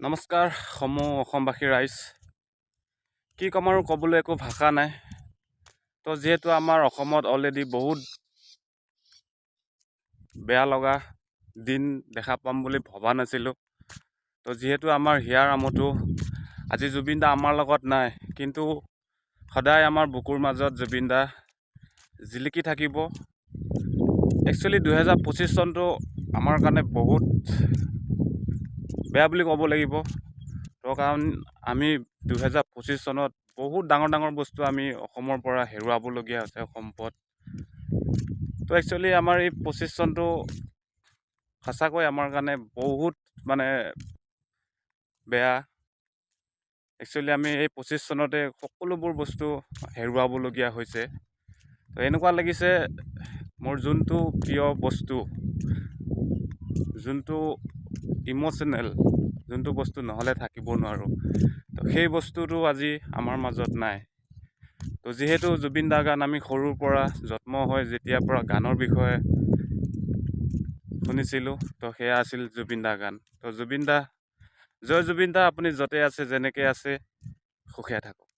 নমস্কাৰ অসমবাসী ৰাইজ। কি ক'ম আৰু ক'বলৈ একো ভাষা নাই। তো যিহেতু আমাৰ অসমত অলৰেডি বহুত বেয়া লগা দিন দেখা পাম বুলি ভবা নাছিলোঁ। তো যিহেতু আমাৰ হিয়াৰ আমঠু আজি জুবিন দা আমাৰ লগত নাই, কিন্তু সদায় আমাৰ বুকুৰ মাজত জুবিন দা জিলিকি থাকিব। একচুৱেলি 2025 চনটো আমাৰ কাৰণে বহুত বেয়া বুলি ক'ব লাগিব। তো কাৰণ আমি 2025 চনত বহুত ডাঙৰ বস্তু আমি অসমৰ পৰা হেৰুৱাবলগীয়া হৈছে সম্পদ। তো একচুৱেলি আমাৰ এই 25 চনটো সঁচাকৈ আমাৰ কাৰণে বহুত বেয়া। একচুৱেলি আমি এই 25 চনতে সকলোবোৰ বস্তু হেৰুৱাবলগীয়া হৈছে। তো এনেকুৱা লাগিছে মোৰ যোনটো প্ৰিয় বস্তু, যোনটো ইম'চনেল, যোনটো বস্তু নহ'লে থাকিব নোৱাৰোঁ, তো সেই বস্তুটো আজি আমাৰ মাজত নাই। তো যিহেতু জুবিন দাৰ গান আমি সৰুৰ পৰা জন্ম হৈ যেতিয়াৰ পৰা গানৰ বিষয়ে শুনিছিলোঁ, তো সেয়া আছিল জুবিন দাৰ গান। তো জুবিন দা, জয় জুবিন দা, আপুনি য'তে আছে যেনেকৈ আছে সুখে থাকক।